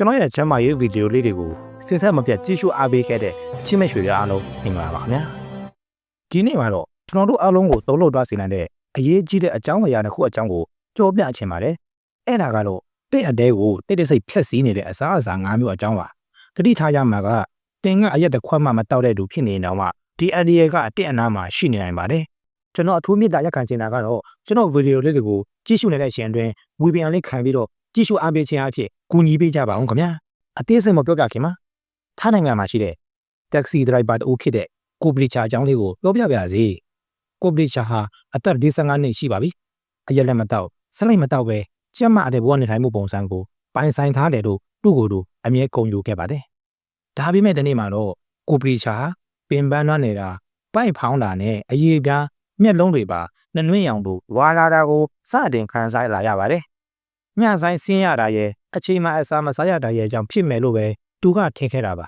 ကျွန်တော်ရဲ့ချမ်းမာရေးဗီဒီယိုလေးတွေကိုစဉ်ဆက်မပြတ်ကြည့်ရှုအားပေးခဲ့တဲ့ချစ်မဲ့ရွှေတွေအားလုံးမင်္ဂလာပါခင်ဗျာဒီနေ့မှာတော့ကျွန်တော်တို့အားလုံးကိုသုံးလို့သွားစေနိုင်တဲ့အရေးကြီးတဲ့အကြောင်းအရာတစ်ခုအကြောင်းကိုပြောပြချင်ပါတယ်အဲ့ဒါကတော့တဲ့အတဲကိုတိတ်တိတ်ဆိတ်ဖြက်စီးနေတဲ့အစားအစာ၅မျိုးအကြောင်းပါတတိထားရမှာကတင်ကအရက်တစ်ခွက်မှမတောက်တဲ့သူဖြစ်နေတော့မှဒီအန်ဒီရကအတက်အနာမှာရှိနေနိုင်ပါတယ်ကျွန်တော်အထူးမြတ်တာရက်ခံချင်တာကတော့ကျွန်တော်ဗီဒီယိုလေးတွေကိုကြည့်ရှုနေတဲ့အချိန်အတွင်းဝေပြန်လေးခံပြီးတော့ကြည့်ရှုအားပေးခြင်းအဖြစ်ကူညီပေးကြပါအောင်ခင်ဗျာအသေးစိတ်မပြောပြခင်မှာထားနိုင်ငံမှာရှိတဲ့တက္ကစီဒရိုက်ဘာတူဖြစ်တဲ့ကိုပလီချာအကြောင်းလေးကိုပြောပြပါစေကိုပလီချာဟာအသက်45နှစ်ရှိပါပြီအရက်လက်မတော့စလိုက်မတော့ပဲကျမတဲ့ဘဝနေထိုင်မှုပုံစံကိုပိုင်ဆိုင်ထားတယ်လို့သူ့ကိုယ်သူအမြဲဂုဏ်ယူခဲ့ပါတယ်ဒါပေမဲ့ဒီနေ့မှာတော့ကိုပလီချာပင်ပန်းသွားနေတာပိုက်ဖောင်းတာနဲ့အရေးပြားမျက်လုံးတွေပါနှွှင်းရောင်တို့ဝါလာတာကိုစတင်ခံစားလာရပါတယ်ညဆိုင်ဆင်းရတာရဲ့အချိန်မှအစာမစားရတာရဲ့ကြောင့်ဖြစ်မယ်လို့ပဲသူကထင်ခဲ့တာပ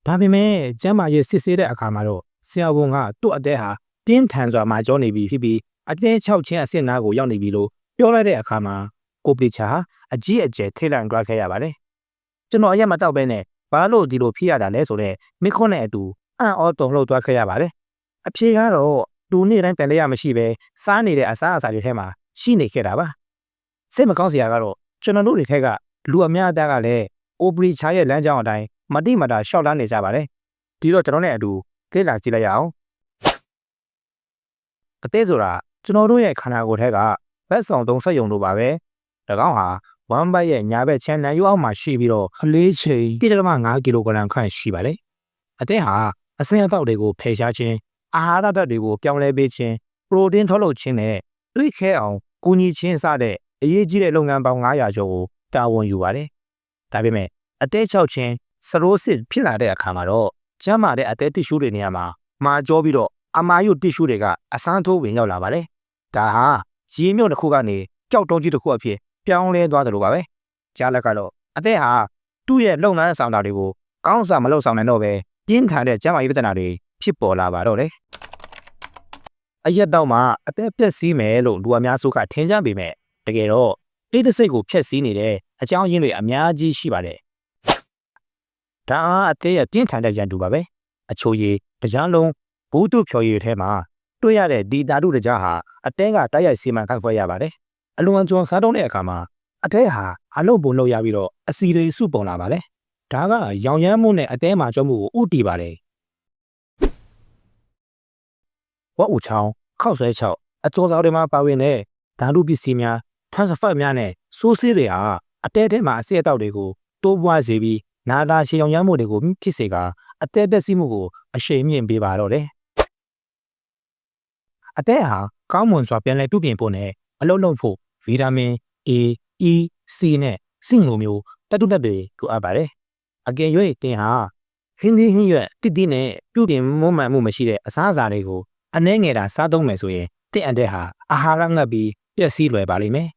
ါဒါပေမဲ့ကျမ်းမာရေးစစ်ဆေးတဲ့အခါမှာတော့ဆရာဝန်ကသူ့အသက်ဟာတင်းထန်စွာမာကျောနေပြီဖြစ်ပြီးအသက်6ချင်းအဆင့်နာကိုရောက်နေပြီလို့ပြောလိုက်တဲ့အခါမှာကိုပလီချာအကြီးအကျယ်ထိတ်လန့်သွားခဲ့ရပါတယ်ကျွန်တော်အရက်မတောက်ပဲနဲ့ဘာလို့ဒီလိုဖြစ်ရတာလဲဆိုတော့မိခွန်းနဲ့အတူအံ့ဩတုန်လှုပ်သွားခဲ့ရပါတယ်အဖြေကတော့သူနေ့တိုင်းတန်လျာမရှိပဲစားနေတဲ့အစားအစာတွေထဲမှာရှိနေခဲ့တာပါစိတ်မကောင်းစရာကတော့ကျွန်တော်တို့တွေထက်ကလူအများအပြားကလည်းအိုပလီချာရဲ့လမ်းကြောင်းအတိုင်းမတိမတာရှောက်လန်းနေကြပါတယ်ဒီတော့ကျွန်တော်နဲ့အတူလေ့လာကြည့်လိုက်ရအောင်အသေးဆိုတာကျွန်တော်တို့ရဲ့ခန္ဓာကိုယ်ထက်ကဘက်ဆောင်သုံးဆက်ယုံတို့ပါပဲ၎င်းဟာဝမ်ဘတ်ရဲ့ညာဘက်ချမ်းနံယူအောက်မှာရှိပြီးတော့အလေးချိန် 1.5 ကီလိုဂရမ်ခန့်ရှိပါတယ်အသေးဟာအဆင်းအသောက်တွေကိုဖယ်ရှားခြင်းအာဟာရဓာတ်တွေကိုပြောင်းလဲပေးခြင်းပရိုတင်းထုတ်လုပ်ခြင်းနဲ့တွေးခဲအောင်ကူညီခြင်းစတဲ့အရေးကြီးတဲ့လုပ်ငန်းပေါင်း900ကျော်ကိုတာဝန်ယူပါတယ်ဒါပေမဲ့အသေးချောက်ခြင်းစရိုးစစ်ဖြစ်လာတဲ့အခါမှာတော့ကျန်းမာတဲ့အသေးတစ်ရှူးတွေနေရာမှာမာကျောပြီးတော့အမာယုတစ်ရှူးတွေကအဆန်းထိုးဝင်ရောက်လာပါတယ်ဒါဟာရေမြုပ်တစ်ခုကနေကြောက်တုံးကြီးတစ်ခုအဖြစ်ပြောင်းလဲသွားတယ်လို့ပါပဲကြားလက်ကတော့အသေးဟာသူ့ရဲ့လုပ်ငန်းဆောင်တာတွေကိုကောင်းစွာမလုပ်ဆောင်နိုင်တော့ပဲပြင်းထန်တဲ့ကျန်းမာရေးပြဿနာတွေဖြစ်ပေါ်လာပါတော့တယ်အရက်တော့မှအသက်ပြက်စီးမယ်လို့လူအများစုကထင်ကြပေမဲ့တကယ်တော့တိတ်တဆိတ်ကိုဖျက်ဆီးနေတဲ့အကြောင်းရင်းတွေအများကြီးရှိပါတယ်ဒါအားအသေးရဲ့ပြင်းထန်တဲ့ရန်သူပါပဲအချိုရည်တရားလုံးဘူးတုဖြော်ရည်ထဲမှာတွေ့ရတဲ့ဒီဓာတုတကြားဟာအတဲကတိုက်ရိုက်စီမံခန့်ခွဲရပါတယ်အလွန်ကျွံစားတုံးတဲ့အခါမှာအတဲဟာအလုပ်ပုံလုပ်ရပြီးတော့အစီတွေစုပုံလာပါတယ်ဒါကရောင်ရမ်းမှုနဲ့အတဲမှာကြောမှုကိုဥတီပါတယ်ဝတ်ဦးချောင်းခောက်ဆွဲချောက်အကျော်စားတွေမှာပါဝင်တဲ့ဓာတုပစ္စည်းများထရန်စဖတ်များနဲ့ဆိုးဆေးတွေဟာအတဲထဲမှာအစစ်အတောက်တွေကိုတိုးပွားစေပြီးနာတာရှည်ရောင်ရမ်းမှုတွေကိုဖြစ်စေကအတဲသက်စီးမှုကိုအရှိန်မြင့်ပေးပါတော့တယ်အတဲဟာကောင်းမွန်စွာပြန်လည်ပြုပြင်ဖို့နဲ့အလုပ်လုပ်ဖို့ဗီတာမင် A, E, C နဲ့စင်လိုမျိုးတတုတက်တွေလိုအပ်ပါတယ်အကယ်၍တင်ဟာဟင်းသီးဟင်းရွက်တစ်တိနဲ့ပြုပြင်မွမ်းမံမှုမရှိတဲ့အစားအစာတွေကိုအနှဲငယ်တာစားသုံးမယ်ဆိုရင်တစ်အန်တဲ့ဟာအာဟာရငတ်ပြီးပျက်စီးလွယ်ပါလိမ့်မယ်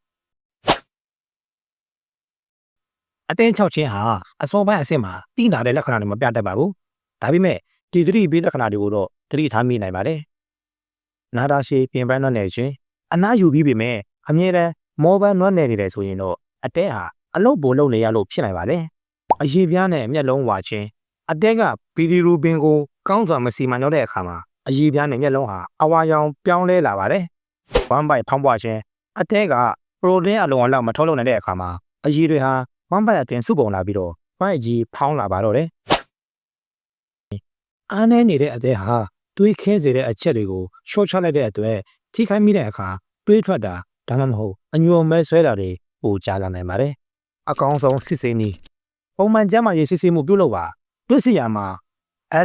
အတင်းချောက်ခြင်းဟာအစောပိုင်းအဆင့်မှာတိလာတဲ့လက္ခဏာတွေမပြတတ်ပါဘူးဒါပေမဲ့ဒီသတိပေးလက္ခဏာတွေကိုတော့သတိထားမိနိုင်ပါတယ်နာတာရှည်ပြင်ပန်းနှွမ်းနယ်ခြင်းအနားယူပြီးပေမဲ့အမြဲတမ်းမောပန်းနှွမ်းနယ်နေတယ်ဆိုရင်တော့အတဲဟာအလုတ်ပိုလုံနေရလို့ဖြစ်နိုင်ပါတယ်အရေပြားနဲ့မျက်လုံးဝါခြင်းအတဲကဘီဒီရူပင်ကိုကောင်းစွာမစီမံတော့တဲ့အခါမှာအရေပြားနဲ့မျက်လုံးဟာအဝါရောင်ပြောင်းလဲလာပါတယ်ဝမ်ဘိုက်ဖောင်းပွားခြင်းအတဲကပရိုတင်းအလုံးအလောက်မထုတ်လုပ်နိုင်တဲ့အခါမှာအရေတွေဟာဝမ်ဘိုက်အတင်စုပုံလာပြီးတော့ဘိုက်ကြီးဖောင်းလာပါတော့တယ်အားနည်းနေတဲ့အသေးဟာတွေးခဲစေတဲ့အချက်တွေကိုရှော့ချလိုက်တဲ့အတွက်ထိခိုက်မိတဲ့အခါတွေးထွက်တာဒါမှမဟုတ်အညွန်မဲဆွဲတာတွေပိုကြလာနိုင်ပါတယ်အကောင်းဆုံးစစ်ဆေးနည်းပုံမှန်ကျန်းမာရေးစစ်ဆေးမှုပြုလုပ်ပါတွေ့စီရမှာ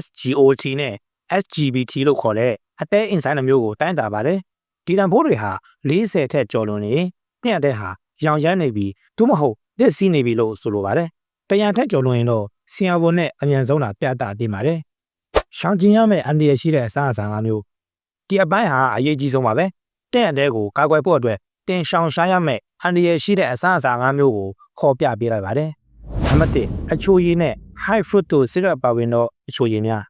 SGOT နဲ့ SGBT လို့ခေါ်တဲ့အသေးအင်ဆိုင်မျိုးကိုတိုင်းတာပါတယ်ဒီတန်ဖိုးတွေဟာ40ထက်ကျော်လွန်နေပြည့်တဲ့ဟာရောင်ရမ်းနေပြီးသို့မဟုတ်လက်စီးနေပြီလို့ဆိုလိုပါတယ်100ထက်ကျော်လွန်ရင်တော့ဆရာဝန်နဲ့အမြန်ဆုံးတာပြတာတင်ပါတယ်ရှောင်ကျင်ရမယ့်အန္တရာယ်ရှိတဲ့အစားအစာမျိုးဒီအပိုင်းဟာအရေးကြီးဆုံးပါပဲတဲ့တဲ့ကိုကာကွယ်ဖို့အတွက်တင်ရှောင်ရှားရမယ့်အန္တရာယ်ရှိတဲ့အစားအစာမျိုးကိုခေါ်ပြပေးလိုက်ပါတယ်နံပါတ်1အချိုရည်နဲ့ high fructose syrup ပါဝင်တော့အချိုရည်မျာ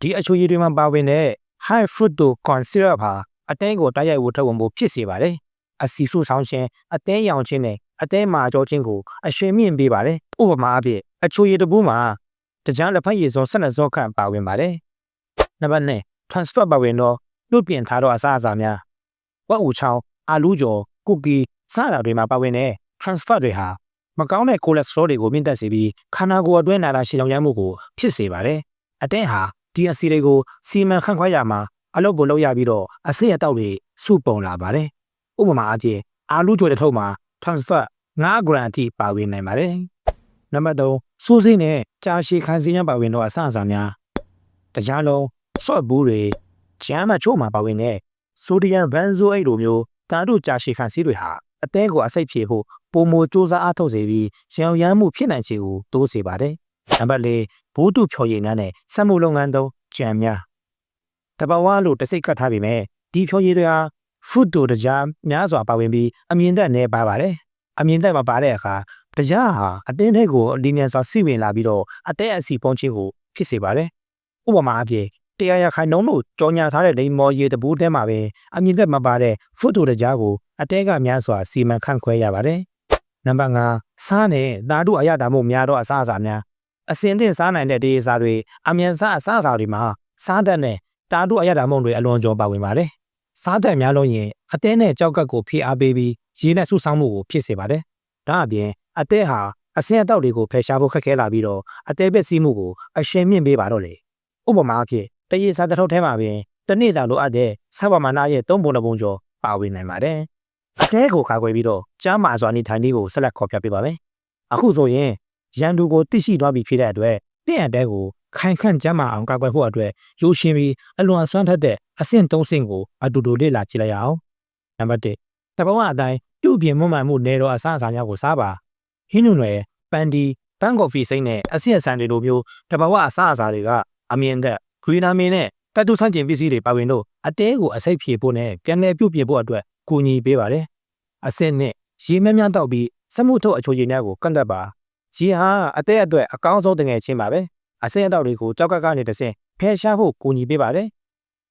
းဒီအချိုရည်တွေမှာပါဝင်တဲ့ high fructose corn syrup ဟာအတင်းကိုတိုက်ရိုက်ဝတ်ထုတ်ဝင်ဖို့ဖြစ်စေပါတယ်အစီစုဆောင်ခြင်းအတင်းရောင်ခြင်းနဲ့ အသေးမှာကြောချင်းကိုအရှင်မြင့်ပေးပါတယ်ဥပမာအဖြစ်အချိုရည်တပူးမှာတကြားလက်ဖက်ရည်စော12စောခန့်ပါဝင်ပါတယ်နံပါတ်2 transfer ပါဝင်တော့လွတ်ပြင်ထားတော့အစားအစာများဝက်အူချောင်းအာလူးကြော်ကုကီစတာတွေမှာပါဝင်တဲ့ transfer တွေဟာမကောင်းတဲ့ cholesterol တွေကိုမြင့်တက်စေပြီးခန္ဓာကိုယ်အတွင်းနာတာရှည်ကြောင်ရမ်းမှုကိုဖြစ်စေပါတယ်အတဲဟာဒီအဆီတွေကိုစီမံခန့်ခွဲရမှာအလုပ်ကိုလုပ်ရပြီးတော့အဆိပ်အတောက်တွေစုပုံလာပါတယ်ဥပမာအဖြစ်အာလူးကြော်တစ်ထုပ်မှာ transfer 9 gram အထိပါဝင်နိုင်ပါတယ်နံပါတ်3စိုးစိမ့်နဲ့ကြာရှည်ခံစီရန်ပါဝင်တော့အဆအစာများတရားလုံးဆော့ဘူးတွေဂျမ်းမချို့မှာပါဝင်တဲ့ဆိုဒီယမ်ဘန်ဇိုအိတ်လိုမျိုးဓာတုကြာရှည်ခံစီတွေဟာအသည်းကိုအဆိပ်ဖြေဖို့ပုံမိုစူးစမ်းအားထုတ်စေပြီးရောင်ရမ်းမှုဖြစ်နိုင်ခြေကိုတိုးစေပါတယ်နံပါတ်4ဘိုးတုဖြော်ရည်များနဲ့စက်မှုလုပ်ငန်းသုံးကြံများတဘာဝလို့တစိတ်ကတ်ထားပေမဲ့ဒီဖြော်ရည်တွေဟာ food တို့တရားများစွာပါဝင်ပြီးအမြင်သက်နဲ့ပါပါတယ်အမြင်သက်မပါတဲ့အခါတရားဟာအတင်းထဲကိုအလင်းမြန်စွာစီဝင်လာပြီးတော့အသက်အဆီပုံးခြင်းကိုဖြစ်စေပါတယ်ဥပမာအဖြစ်တရားရခိုင်နှုံးလို့ကြော်ညာထားတဲ့လိမ်မော်ရည်တပူးတဲမှာပဲအမြင်သက်မပါတဲ့ food တို့တရားကိုအတဲကများစွာစီမံခန့်ခွဲရပါတယ်နံပါတ်5စားနဲ့ဓာတုအရသာမှုများသောအစားအစာများအစင်သင့်စားနိုင်တဲ့ဒေးစားတွေအမြန်စားအစားအစာတွေမှာစားတတ်တဲ့ဓာတုအရသာမှုတွေအလွန်ကျော်ပါဝင်ပါတယ်စားတတ်များလို့ရင်အတဲနဲ့ကြောက်ကပ်ကိုဖိအားပေးပြီးရေနဲ့ဆုဆောင်းမှုကိုဖြစ်စေပါတယ်ဒါအပြင်အတဲဟာအစင်အတောက်တွေကိုဖယ်ရှားဖို့ခက်ခဲလာပြီးတော့အတဲပက်စီးမှုကိုအရှင်မြင့်ပေးပါတော့လေဥပမာအဖြစ်တရေစားတစ်ထုပ်ထဲမှာပင်တစ်နေ့တာလိုအပ်တဲ့ဆောက်ပါမနာရဲ့3 ပုံကျော်ပါဝင်နိုင်ပါတယ်အတဲကိုခါခွဲပြီးတော့ကြားမာစွာနေထိုင်နည်းကိုဆက်လက်ခေါ်ပြပေးပါမယ်အခုဆိုရင်ရန်သူကိုတိရှိသွားပြီဖြစ်တဲ့အတွက်တဲ့အတဲကိုခိုင်ခန့်ကြားမာအောင်ကာကွယ်ဖို့အတွက်ရိုးရှင်းပြီးအလွန်အစွမ်းထက်တဲ့အဆင့်3ဆင့်ကိုအတူတူလေ့လာကြည့်လိုက်ရအောင်နံပါတ်1တဘာဝအတိုင်းပြုတ်ပြင်းမွမ်းမံမှုနေတော့အစားအစာများကိုစားပါဟင်းနုံတွေပန်ဒီပန်းကော်ဖီစိမ့်နဲ့အဆင့်အဆန်တွေလိုမျိုးတဘာဝအစားအစာတွေကအမြင်သက်ဂရီနာမင်နဲ့တတုဆန့်ကျင်ပစ္စည်းတွေပါဝင်လို့အတဲကိုအစိပ်ဖြေဖို့နဲ့ပြန်လည်ပြုတ်ပြဖို့အတွက်ကူညီပေးပါတယ်အဆင့်နဲ့ရေမများတောက်ပြီးစက်မှုထုတ်အချိုရည်များကိုကန့်သက်ပါရေဟာအတဲအတွက်အကောင်းဆုံးတငယ်ချင်းပါပဲအဆင့်အတောက်တွေကိုကြောက်ကကနေတစ်ဆင့်ဖယ်ရှားဖို့ကူညီပေးပါတယ်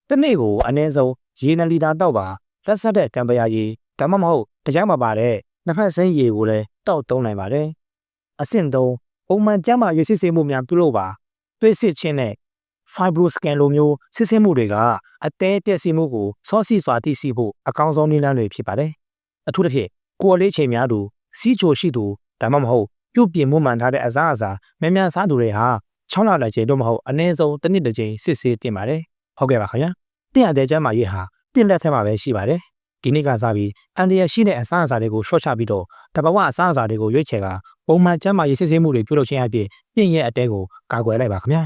တစ်နေ့ကိုအနည်းဆုံးရေ2 လီတာတောက်ပါလက်ဆက်တဲ့တံပရာရေဒါမှမဟုတ်တရားမပါတဲ့နှစ်ဖက်စိမ်းရေကိုလည်းတောက်သုံးနိုင်ပါတယ်အဆင့်3ပုံမှန်ကျန်းမာရေးစစ်ဆေးမှုများပြုလုပ်ပါသွေးစစ်ခြင်းနဲ့ fibroscan လိုမျိုးစစ်ဆေးမှုတွေကအတဲတက်စီမှုကိုစောစီစွာသိရှိဖို့အကောင်းဆုံးနည်းလမ်းတွေဖြစ်ပါတယ်အထူးသဖြင့်ကိုယ်လေးချိန်များသူစီးချိုရှိသူဒါမှမဟုတ်ပြုတ်ပြင်းမှုမှန်ထားတဲ့အစားအစာများများစားသူတွေဟာ6 လလိုက်ချိန်တော့မဟုတ်အနည်းဆုံးတစ်နှစ်တစ်ချိန်စစ်ဆေးတင်ပါတယ်ဟုတ်ကဲ့ပါခင်ဗျာတင်ရတဲ့ကျန်းမာရေးဟာတင်လက်ထက်မှာပဲရှိပါတယ်ဒီနေ့ကစားပြီးအန်ဒီရရှိတဲ့အစားအစာတွေကိုရှော့ချပြီးတော့တဘာဝအစားအစာတွေကိုရွေးချယ်ကပုံမှန်ကျန်းမာရေးစစ်ဆေးမှုတွေပြုလုပ်ခြင်းအပြင်ပြင်ရဲ့အတဲကိုကာကွယ်လိုက်ပါခင်ဗျာ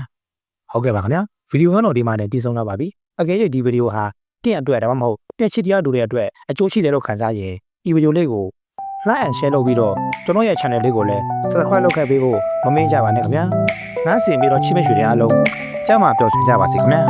ဟုတ်ကဲ့ပါခင်ဗျာဗီဒီယိုကတော့ဒီမှာနဲ့ပြီးဆုံးတော့ပါပြီအကယ်၍ဒီဗီဒီယိုဟာတင့်အတွက်ဒါမှမဟုတ်တက်ချစ်တရားလူတွေအတွက်အကျိုးရှိတယ်လို့ခံစားရင်ဒီဗီဒီယိုလေးကို like and share လုပ်ပြီးတော့ကျွန်တော်ရဲ့ channel လေးကိုလည်း subscribe လုပ်ခဲ့ပေးဖို့မမေ့ကြပါနဲ့ခင်ဗျာနားဆင်ပြီးတော့ချစ်မိတ်ဆွေတွေအားလုံးကျမ်းမာပျော်ရွှင်ကြပါစေခင်ဗျာ